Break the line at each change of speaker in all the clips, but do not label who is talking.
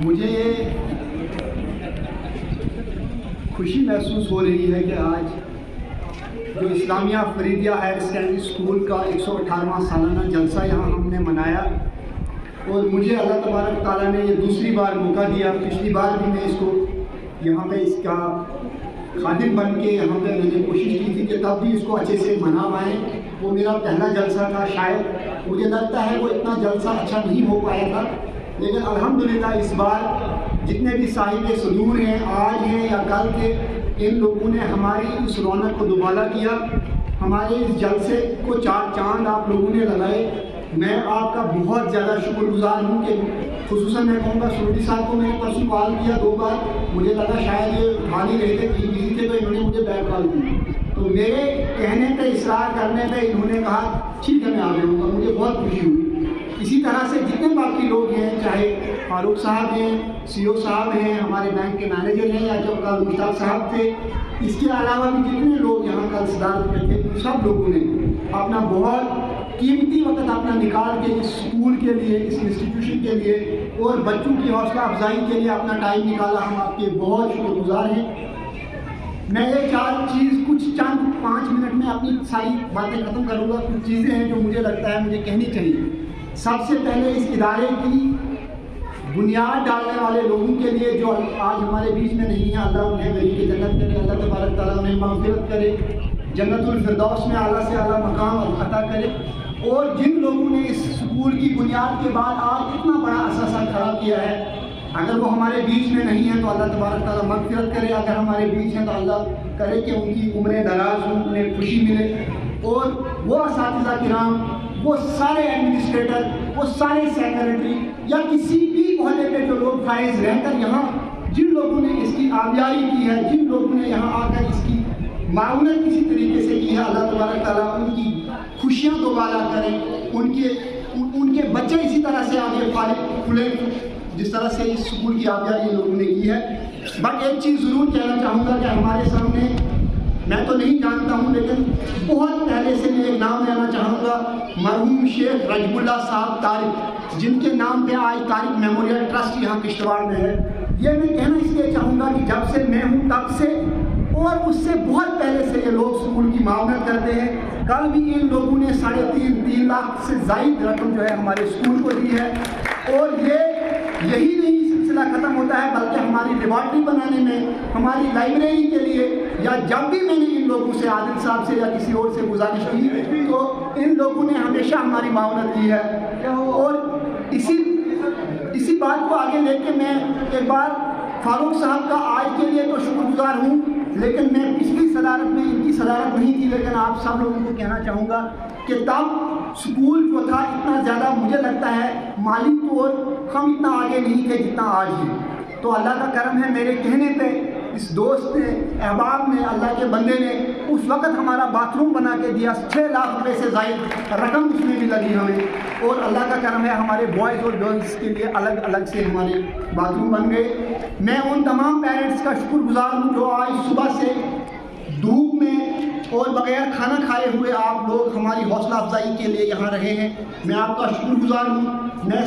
مجھے یہ خوشی محسوس ہو رہی ہے کہ آج جو اسلامیہ فریدیہ ہائر سیکنڈری اسکول کا 118واں سالانہ جلسہ یہاں ہم نے منایا، اور مجھے اللہ تبارک تعالیٰ نے یہ دوسری بار موقع دیا۔ پچھلی بار بھی میں اس کو یہاں پہ اس کا خادم بن کے یہاں پہ میں نے کوشش کی تھی کہ تب بھی اس کو اچھے سے منا پائیں۔ وہ میرا پہلا جلسہ تھا، شاید مجھے لگتا ہے وہ اتنا جلسہ اچھا نہیں ہو پایا تھا، لیکن الحمدللہ اس بار جتنے بھی صاحب صدور ہیں، آج ہیں یا کل کے، ان لوگوں نے ہماری اس رونق کو دوبالا کیا۔ ہمارے اس جلسے کو چار چاند آپ لوگوں نے لگائے۔ میں آپ کا بہت زیادہ شکر گزار ہوں کہ خصوصاً میں کہوں گا سروٹی صاحب کو میں نے پرسوں کال کیا 2 بار، مجھے لگا شاید یہ اٹھا نہیں رہے تھے، کہیں بزی تھے، تو انہوں نے مجھے بیک کال کی، تو میرے کہنے پہ اصرار کرنے پہ انہوں نے کہا ٹھیک ہے میں آ جاؤں گا۔ مجھے بہت خوشی ہوئی۔ اسی طرح سے جتنے باقی لوگ ہیں، چاہے فاروق صاحب ہیں، سی او صاحب ہیں، ہمارے بینک کے مینیجر ہیں، یا جو کل مشتاق صاحب تھے، اس کے علاوہ بھی جتنے لوگ یہاں کل صدارت میں تھے، سب لوگوں نے اپنا بہت قیمتی وقت اپنا نکال کے اس اسکول کے لیے، اس انسٹیٹیوشن کے لیے اور بچوں کی حوصلہ افزائی کے لیے اپنا ٹائم نکالا۔ ہم آپ کے بہت شکر گزار ہیں۔ میں یہ کچھ چند 5 منٹ میں اپنی ساری باتیں ختم کروں گا۔ کچھ چیزیں ہیں جو مجھے لگتا ہے مجھے کہنی چاہیے۔ سب سے پہلے اس ادارے کی بنیاد ڈالنے والے لوگوں کے لیے جو آج ہمارے بیچ میں نہیں ہیں، اللہ انہیں غریب کی جنت کرے، اللہ تبارک تعالیٰ انہیں مغفرت کرے، جنت الفردوس میں اعلیٰ سے اعلیٰ مقام عطا کرے۔ اور جن لوگوں نے اس اسکول کی بنیاد کے بعد آج اتنا بڑا اثاثہ کھڑا کیا ہے، اگر وہ ہمارے بیچ میں نہیں ہیں تو اللہ تبارک تعالیٰ مغفرت کرے، اگر ہمارے بیچ ہیں تو اللہ کرے کہ ان کی عمریں دراز ہوں، انہیں خوشی ملے۔ اور وہ اساتذہ کرام، وہ سارے ایڈمنسٹریٹر، وہ سارے سیکرٹری یا کسی بھی عہدے پہ جو لوگ فائز رہ کر یہاں جن لوگوں نے اس کی آبیاری کی ہے، جن لوگوں نے یہاں آ کر اس کی معاونت کسی طریقے سے کی ہے، اللہ تبارک تعالیٰ ان کی خوشیاں دوبالا کریں، ان کے بچے اسی طرح سے آگے کھلے جس طرح سے اس اسکول کی آبیاری ان لوگوں نے کی ہے۔ بٹ ایک چیز ضرور کہنا چاہوں گا کہ ہمارے سامنے، میں تو نہیں جانتا ہوں لیکن بہت پہلے سے میں ایک نام لینا چاہوں گا، مرحوم شیخ رجب اللہ صاحب طارق، جن کے نام پہ آج طارق میموریل ٹرسٹ یہاں کشتواڑ میں ہے۔ یہ میں کہنا اس لیے چاہوں گا کہ جب سے میں ہوں تب سے اور اس سے بہت پہلے سے یہ لوگ اسکول کی معاونت کرتے ہیں۔ کل بھی ان لوگوں نے 3.5 لاکھ سے زائد رقم جو ہے ہمارے اسکول کو دی ہے، اور یہی نہیں سلسلہ ختم ہوتا ہے، بلکہ ہماری لیبارٹری بنانے میں، ہماری لائبریری کے لیے، یا جب بھی میں نے ان لوگوں سے، عادل صاحب سے یا کسی اور سے گزارش کی تو ان لوگوں نے ہمیشہ ہماری معاونت کی ہے۔ اور اسی بات کو آگے لے کے میں ایک بار فاروق صاحب کا آج کے لیے تو شکر گزار ہوں، لیکن میں پچھلی صدارت میں ان کی صدارت نہیں تھی، لیکن آپ سب لوگوں کو کہنا چاہوں گا کہ تب اسکول جو تھا اتنا زیادہ مجھے لگتا ہے مالی طور ہم اتنا آگے نہیں تھے جتنا آج ہے۔ تو اللہ کا کرم ہے، میرے کہنے پہ اس دوست نے، احباب نے، اللہ کے بندے نے اس وقت ہمارا باتھ روم بنا کے دیا، 6 لاکھ روپے سے زائد رقم اس میں بھی لگی ہمیں، اور اللہ کا کرم ہے ہمارے بوائز اور گرلز کے لیے الگ الگ سے ہمارے باتھ روم بن گئے۔ میں ان تمام پیرنٹس کا شکر گزار ہوں جو آج صبح سے دھوپ میں اور بغیر کھانا کھائے ہوئے آپ لوگ ہماری حوصلہ افزائی کے لیے یہاں رہے ہیں۔ میں آپ کا شکر گزار ہوں۔ میں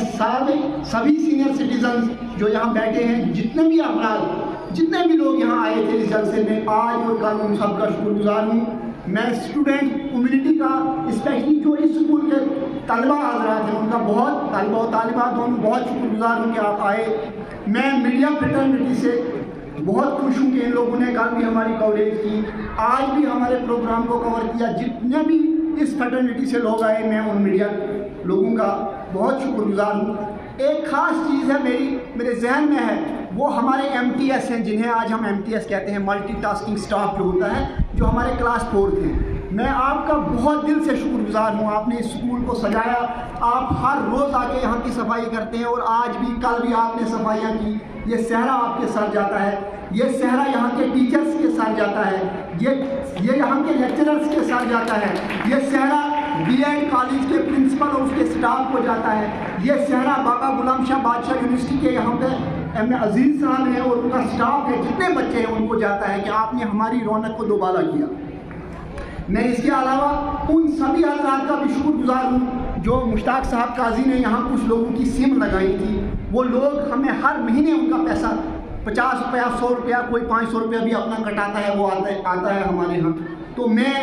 سبھی سینئر سٹیزنز جو یہاں بیٹھے ہیں، جتنے بھی افراد، جتنے بھی لوگ یہاں آئے تھے اس جلسے میں، آج اور کل ان سب کا شکر گزار ہوں۔ میں اسٹوڈنٹ کمیونٹی کا، اسپیشلی جو اس اسکول کے طلبہ حضرات ہیں، ان کا بہت، طلبہ و طالبات دونوں، بہت شکر گزار ہوں کہ آپ آئے۔ میں میڈیا فریٹرنٹی سے بہت خوش ہوں کہ ان لوگوں نے کل بھی ہماری کوریج کی، آج بھی ہمارے پروگرام کو کور کیا۔ جتنے بھی اس فریٹرنٹی سے لوگ آئے، میں ان میڈیا لوگوں کا بہت شکر گزار ہوں۔ ایک خاص چیز ہے میرے ذہن میں ہے، وہ ہمارے ایم ٹی ایس ہیں، جنہیں آج ہم ایم ٹی ایس کہتے ہیں، ملٹی ٹاسکنگ سٹاف جو ہوتا ہے، جو ہمارے کلاس 4 تھے۔ میں آپ کا بہت دل سے شکر گزار ہوں، آپ نے اس اسکول کو سجایا، آپ ہر روز آ کے یہاں کی صفائی کرتے ہیں، اور آج بھی، کل بھی آپ نے صفائیاں کی۔ یہ صحرا آپ کے سر جاتا ہے، یہ صحرا یہاں کے ٹیچرز کے ساتھ جاتا ہے، یہ یہاں کے لیکچررز کے ساتھ جاتا ہے، یہ صحرا بی ایڈ کالج کے پرنسپل اور اس کے سٹاف کو جاتا ہے، یہ صحرا بابا غلام شاہ بادشاہ یونیورسٹی کے یہاں پہ ایم اے عزیز صاحب ہیں اور ان کا سٹاف ہے، جتنے بچے ہیں ان کو جاتا ہے کہ آپ نے ہماری رونق کو دوبالا کیا۔ میں اس کے علاوہ ان سبھی حضرات کا بھی شکر گزار ہوں جو مشتاق صاحب قاضی نے یہاں کچھ لوگوں کی سم لگائی تھی، وہ لوگ ہمیں ہر مہینے ان کا پیسہ 50 روپیہ 100 روپیہ کوئی 500 روپیہ بھی اپنا کٹاتا ہے، وہ آتا ہے ہمارے یہاں. تو میں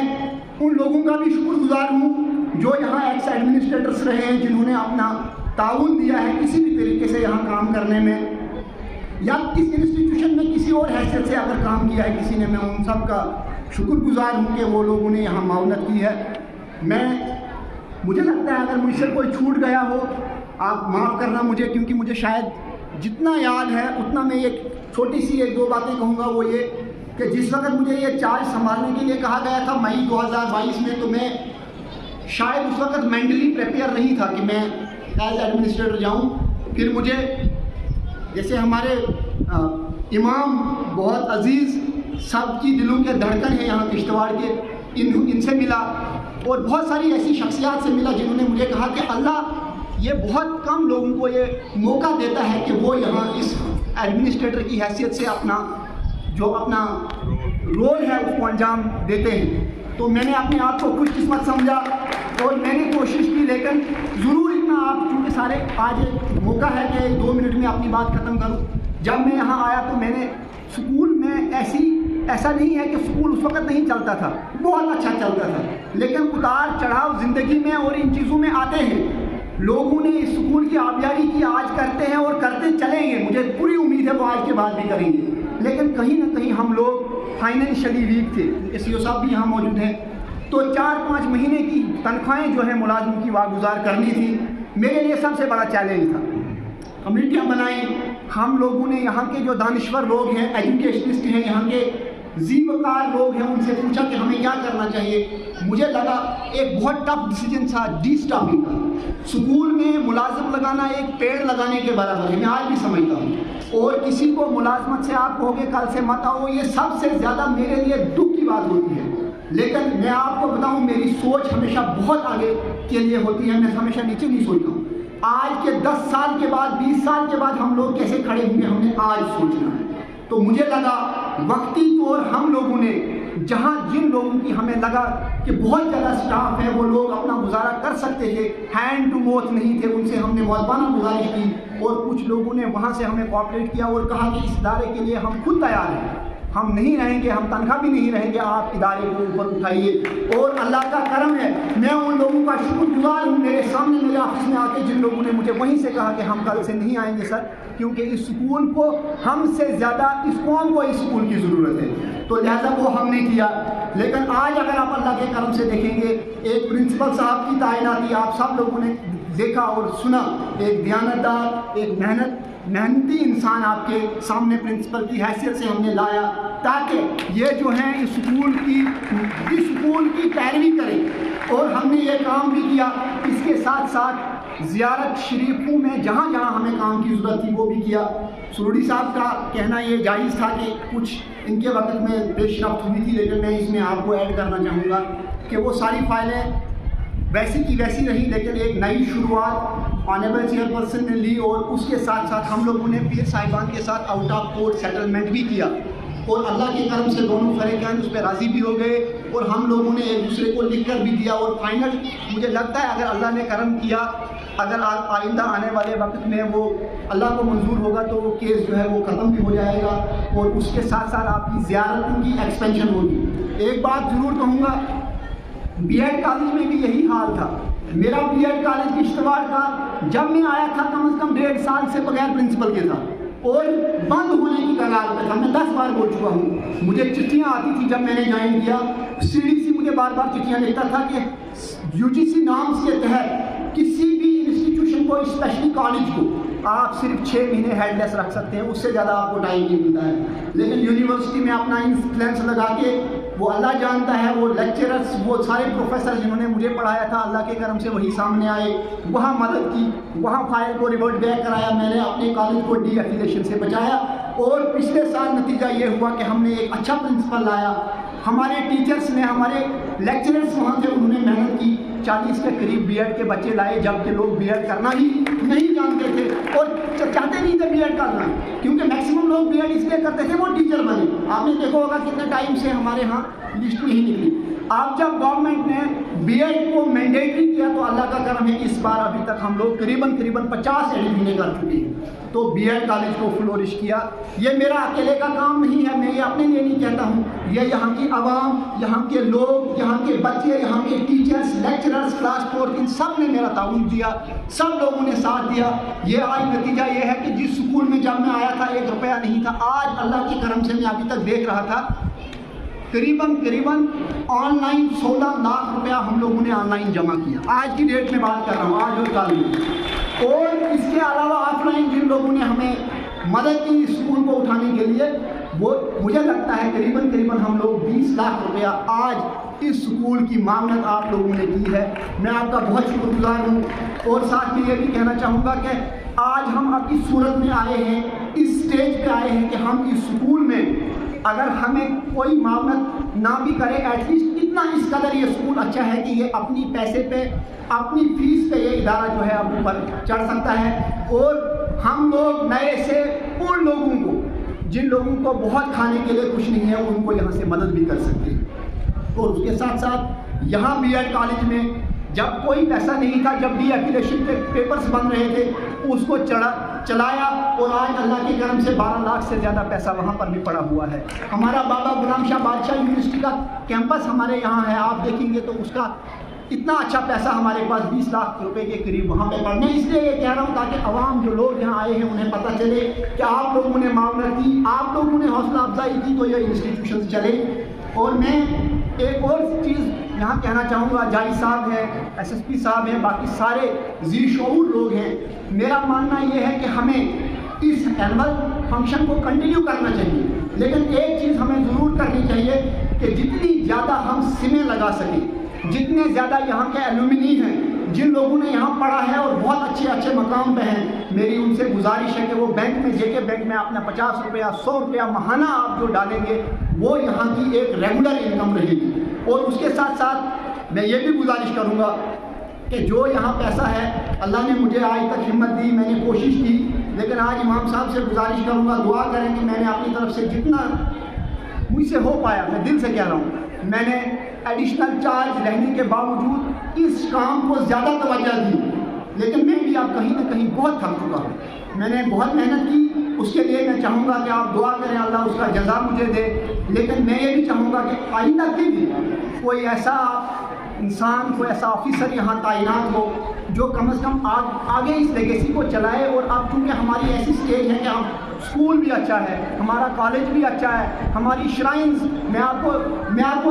ان لوگوں کا بھی شکر گزار ہوں جو یہاں ایکس ایڈمنسٹریٹرس رہے ہیں، جنہوں نے اپنا تعاون دیا ہے کسی بھی طریقے سے یہاں کام کرنے میں، یا اس انسٹیٹیوشن میں کسی اور حیثیت سے اگر کام کیا ہے کسی نے. میں ان سب کا شکر گزار ہوں کہ وہ لوگوں نے یہاں معاونت کی ہے. مجھے لگتا ہے اگر مجھ سے کوئی چھوٹ گیا ہو آپ معاف کرنا مجھے، کیونکہ مجھے شاید جتنا یاد ہے اتنا میں ایک چھوٹی سی 1-2 باتیں کہوں گا. وہ یہ کہ جس وقت مجھے یہ چارج سنبھالنے کے لیے کہا گیا تھا مئی 2022 میں، تو میں شاید اس وقت مینٹلی پریپیئر نہیں تھا کہ میں ایز ایڈمنسٹریٹر جاؤں. پھر مجھے جیسے ہمارے امام بہت عزیز سب کی دلوں کے دھڑکن ہیں یہاں کشتواڑ کے، ان سے ملا اور بہت ساری ایسی شخصیات سے ملا جنہوں نے مجھے کہا کہ اللہ یہ بہت کم لوگوں کو یہ موقع دیتا ہے کہ وہ یہاں اس ایڈمنسٹریٹر کی حیثیت سے اپنا رول ہے اس کو انجام دیتے ہیں. تو میں نے اپنے آپ کو خوش قسمت سمجھا اور میں نے کوشش کی، لیکن ضرور اتنا آپ چونکہ سارے آج ایک موقع ہے کہ 2 منٹ میں اپنی بات ختم کروں. جب میں یہاں آیا تو میں نے اسکول میں ایسا نہیں ہے کہ اسکول اس وقت نہیں چلتا تھا، بہت اچھا چلتا تھا، لیکن اتار چڑھاؤ زندگی میں اور ان چیزوں میں آتے ہیں. لوگوں نے اس اسکول کی آبیاری کی، آج کرتے ہیں اور کرتے چلیں گے، مجھے پوری امید ہے وہ آج کے بعد بھی کریں گے. لیکن کہیں نہ کہیں ہم لوگ فائنینشلی ویک تھے. سی او صاحب بھی یہاں موجود ہیں. تو 4-5 مہینے کی تنخواہیں جو ہیں ملازموں کی واگزار کرنی تھی. میرے لیے سب سے بڑا چیلنج تھا. کمیٹیاں بنائیں، ہم لوگوں نے یہاں کے جو دانشور لوگ ہیں، ایجوکیشنسٹ ہیں، یہاں کے زیبکار لوگ ہیں، ان سے پوچھا کہ ہمیں کیا کرنا چاہیے. مجھے لگا ایک بہت ٹف ڈیسیجن تھا ڈی اسٹافنگ کا. اسکول میں ملازم لگانا ایک پیڑ لگانے کے برابر ہے، میں آج بھی سمجھتا ہوں. اور کسی کو ملازمت سے آپ کہو گے کل سے مت آؤ، یہ سب سے زیادہ میرے لیے دکھ کی بات ہوتی ہے. لیکن میں آپ کو بتاؤں میری سوچ ہمیشہ بہت آگے کے لیے ہوتی ہے، میں ہمیشہ نیچے نہیں سوچتا ہوں. آج کے 10 سال کے بعد 20 سال کے بعد ہم لوگ کیسے کھڑے ہوں گے، ہم نے آج سوچنا ہے. تو مجھے لگا وقتی طور ہم لوگوں نے جن لوگوں کی ہمیں لگا کہ بہت زیادہ سٹاف ہے، وہ لوگ اپنا گزارا کر سکتے تھے، ہینڈ ٹو ماؤتھ نہیں تھے، ان سے ہم نے معذبانہ گزارش کی. اور کچھ لوگوں نے وہاں سے ہمیں کوآپریٹ کیا اور کہا کہ اس ادارے کے لیے ہم خود تیار ہیں، ہم نہیں رہیں گے، ہم تنخواہ بھی نہیں رہیں گے، آپ ادارے کو اوپر اٹھائیے. اور اللہ کا کرم ہے، میں ان لوگوں کا شکر گزار ہوں. میرے سامنے میرے آفس میں آ کے جن لوگوں نے مجھے وہیں سے کہا کہ ہم کل سے نہیں آئیں گے سر، کیونکہ اس اسکول کو ہم سے زیادہ اس قوم کو اس اسکول کی ضرورت ہے، تو لہذا وہ ہم نے کیا. لیکن آج اگر آپ اللہ کے کرم سے دیکھیں گے، ایک پرنسپل صاحب کی تعیناتی آپ سب لوگوں نے دیکھا اور سنا. ایک دیانتدار، ایک محنتی انسان آپ کے سامنے پرنسپل کی حیثیت سے ہم نے لایا، تاکہ یہ جو ہیں اس اسکول کی پیروی کریں. اور ہم نے یہ کام بھی کیا. اس کے ساتھ ساتھ زیارت شریفوں میں جہاں جہاں ہمیں کام کی ضرورت تھی وہ بھی کیا. سروڑی صاحب کا کہنا یہ جائز تھا کہ کچھ ان کے وقت میں پیش رفت ہوئی تھی، لیکن میں اس میں آپ کو ایڈ کرنا چاہوں گا کہ وہ ساری فائلیں ویسی کی ویسی رہی، لیکن ایک نئی شروعات آنریبل چیئر پرسن نے لی. اور اس کے ساتھ ساتھ ہم لوگوں نے پیر صاحبان کے ساتھ آؤٹ آف کورٹ سیٹلمنٹ بھی کیا، اور اللہ کے کرم سے دونوں فریقین اس پہ راضی بھی ہو گئے. اور ہم لوگوں نے ایک دوسرے کو لکھ کر بھی دیا. اور فائنل مجھے لگتا ہے اگر اللہ نے کرم کیا، اگر آئندہ آنے والے وقت میں وہ اللہ کو منظور ہوگا تو وہ کیس جو ہے وہ ختم بھی ہو جائے گا، اور اس کے ساتھ ساتھ آپ کی زیارتوں کی ایکسپینشن ہوگی. ایک بات ضرور کہوں گا، بی ایڈ کالج میں بھی یہی حال تھا. میرا بی ایڈ کالج کشتواڑ کا جب میں آیا تھا کم از کم 1.5 سال سے بغیر پرنسپل کے تھا اور بند ہونے کی کگار پہ تھا. میں 10 بار بول چکا ہوں. مجھے چٹھیاں آتی تھی جب میں نے جوائن کیا، CDC مجھے بار بار چٹھیاں لکھتا تھا کہ UGC نامز کے تحت کسی بھی انسٹیٹیوشن کو، اسپیشلی کالج کو، آپ صرف 6 مہینے ہیڈ لیس رکھ سکتے ہیں، اس سے زیادہ آپ کو ٹائم نہیں ملتا ہے. لیکن یونیورسٹی میں اپنا انفلوئنس لگا کے، وہ اللہ جانتا ہے، وہ لیکچررس، وہ سارے پروفیسر جنہوں نے مجھے پڑھایا تھا، اللہ کے کرم سے وہی سامنے آئے، وہاں مدد کی، وہاں فائل کو ریورٹ بیک کرایا. میں نے اپنے کالج کو ڈی ایفیلیشن سے بچایا. اور پچھلے سال نتیجہ یہ ہوا کہ ہم نے ایک اچھا پرنسپل لایا. ہمارے ٹیچرس نے، ہمارے لیکچررس وہاں تھے، انہوں نے محنت کی. 40 کے قریب بی ایڈ کے بچے لائے، جبکہ لوگ بی ایڈ کرنا ہی نہیں جانتے تھے اور چاہتے نہیں تھے بی ایڈ کرنا، کیونکہ میکسیمم لوگ بی ایڈ اس لیے کرتے تھے وہ ٹیچر بنے. آپ نے دیکھا ہوگا کتنے ٹائم سے ہمارے ہاں لسٹ نہیں نکلی. اب جب گورنمنٹ نے بی ایڈ کو مینڈیٹری کیا تو اللہ کا کرم ہے اس بار ابھی تک ہم لوگ قریباً 50 ایڈمیشن کر چکے ہیں. تو بی ایڈ کالج کو فلورش کیا. یہ میرا اکیلے کا کام نہیں ہے, میں یہ اپنے لیے نہیں کہتا ہوں, یہ یہاں کی عوام, یہاں کے لوگ, یہاں کے بچے, یہاں کے ٹیچرز, لیکچررز, کلاس فورتھ, ان سب نے میرا تعاون دیا, سب لوگوں نے ساتھ دیا. یہ آج نتیجہ یہ ہے کہ جس سکول میں جب میں آیا تھا 1 روپیہ نہیں تھا, آج اللہ کے کرم سے میں ابھی تک دیکھ رہا تھا قریباً آن لائن 16 لاکھ روپیہ ہم لوگوں نے آن لائن جمع کیا. آج کی ڈیٹ میں بات کر رہا ہوں, آج اور کل میں. اور اس کے علاوہ آف لائن جن لوگوں نے ہمیں مدد کی اسکول کو اٹھانے کے لیے, وہ مجھے لگتا ہے قریباً ہم لوگ 20 لاکھ روپیہ آج اس اسکول کی معاونت آپ لوگوں نے کی ہے. میں آپ کا بہت شکر گزار ہوں. اور ساتھ میں یہ بھی کہنا چاہوں گا کہ آج ہم اب اس صورت میں آئے ہیں, اس اسٹیج پہ آئے ہیں کہ ہم اس اسکول میں اگر ہمیں کوئی معاونت نہ بھی کرے, ایٹ لیسٹ اتنا اس قدر یہ اسکول اچھا ہے کہ یہ اپنی پیسے پہ, اپنی فیس پہ یہ ادارہ جو ہے اب اوپر چڑھ سکتا ہے. اور ہم لوگ نئے سے ان لوگوں کو, جن لوگوں کو بہت کھانے کے لیے کچھ نہیں ہے, ان کو یہاں سے مدد بھی کر سکتے ہیں. اور اس کے ساتھ ساتھ یہاں بی ایڈ کالج میں جب کوئی پیسہ نہیں تھا, جب بھی ایفیلیشن پیپرز بن رہے تھے, اس کو چلایا. اور آج اللہ کے کرم سے 12 لاکھ سے زیادہ پیسہ وہاں پر بھی پڑا ہوا ہے. ہمارا بابا غلام شاہ بادشاہ یونیورسٹی کا کیمپس ہمارے یہاں ہے, آپ دیکھیں گے تو اس کا اتنا اچھا پیسہ ہمارے پاس 20 لاکھ روپے کے قریب وہاں پہ پڑھنے. اس لیے یہ کہہ رہا ہوں تاکہ عوام جو لوگ یہاں آئے ہیں انہیں پتہ چلے کہ آپ لوگوں نے معاونت کی, آپ لوگوں نے حوصلہ افزائی کی, تو یہ انسٹیٹیوشن چلے. اور میں ایک اور چیز یہاں کہنا چاہوں گا, جائی صاحب ہیں, ایس ایس پی صاحب ہیں, باقی سارے ذی شعور لوگ ہیں. میرا ماننا یہ ہے کہ ہمیں اس اینول فنکشن کو کنٹینیو کرنا چاہیے, لیکن ایک چیز ہمیں ضرور کرنی چاہیے کہ جتنی زیادہ ہم سمیں لگا سکیں, جتنے زیادہ یہاں کے ایلومنی ہیں, جن لوگوں نے یہاں پڑھا ہے اور بہت اچھے مقام پہ ہیں, میری ان سے گزارش ہے کہ وہ بینک میں, جے کے بینک میں اپنا 50 روپیہ 100 روپیہ ماہانہ آپ جو ڈالیں گے وہ یہاں کی ایک ریگولر انکم رہے گی. اور اس کے ساتھ ساتھ میں یہ بھی گزارش کروں گا کہ جو یہاں پیسہ ہے, اللہ نے مجھے آج تک ہمت دی, میں نے کوشش کی, لیکن آج امام صاحب سے گزارش کروں گا, دعا کریں کہ میں نے اپنی طرف سے جتنا مجھ سے ہو پایا, میں دل سے کہہ رہا ہوں, میں نے ایڈیشنل چارج رہنے کے باوجود اس کام کو زیادہ توجہ دی. لیکن میں بھی اب کہیں نہ کہیں بہت تھک چکا ہوں. میں نے بہت محنت کی, اس کے لیے میں چاہوں گا کہ آپ دعا کریں, اللہ اس کا جزا مجھے دے. لیکن میں یہ بھی چاہوں گا کہ آئندہ کے بھی کوئی ایسا انسان, کوئی ایسا آفیسر یہاں تعینات ہو جو کم از کم آگے اس لیگیسی کو چلائے. اور اب چونکہ ہماری ایسی اسٹیج ہے کہ ہم اسکول بھی اچھا ہے, ہمارا کالج بھی اچھا ہے, ہماری شرائنز, میں آپ کو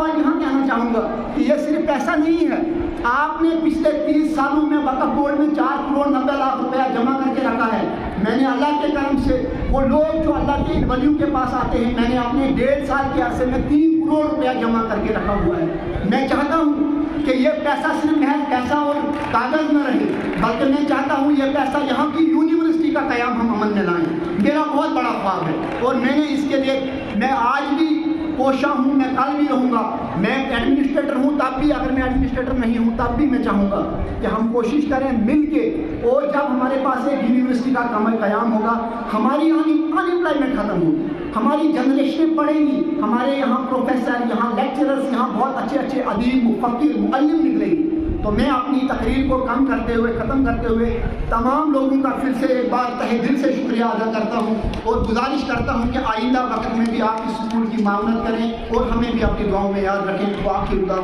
آج یہاں کہنا چاہوں گا کہ یہ صرف پیسہ نہیں ہے. آپ نے پچھلے 30 سالوں میں وقف بورڈ میں 4 کروڑ 90 لاکھ روپیہ جمع کر کے رکھا ہے. میں نے اللہ کے کرم سے وہ لوگ جو اللہ کے ولیوں کے پاس آتے ہیں, میں نے اپنے 1.5 سال کے عرصے میں 3 کروڑ روپیہ جمع کر کے رکھا ہوا ہے. میں چاہتا ہوں کہ یہ پیسہ صرف محض پیسہ اور کاغذ نہ رہے, بلکہ میں چاہتا ہوں یہ پیسہ یہاں کی یونیورسٹی کا قیام ہم عمل میں لائیں. میرا بہت بڑا خواب ہے, اور میں نے اس کے لیے, میں آج بھی کوشاں ہوں, میں کل بھی رہوں گا. میں ایڈمنسٹریٹر ہوں تب بھی, اگر میں ایڈمنسٹریٹر نہیں ہوں تب بھی میں چاہوں گا کہ ہم کوشش کریں مل کے. اور جب ہمارے پاس ایک یونیورسٹی کا قیام ہوگا, ہماری انمپلائمنٹ ختم ہوگی, ہماری جنریشنیں پڑھیں گی, ہمارے یہاں پروفیسر, یہاں لیکچررز, یہاں بہت اچھے ادیب, مفکر, معلم نکلیں گے. تو میں اپنی تقریر کو ختم کرتے ہوئے تمام لوگوں کا پھر سے ایک بار تہہ دل سے شکریہ ادا کرتا ہوں, اور گزارش کرتا ہوں کہ آئندہ وقت میں بھی آپ اس اسکول کی معاونت کریں اور ہمیں بھی اپنی دعاؤں میں یاد رکھیں. تو آپ کی دعا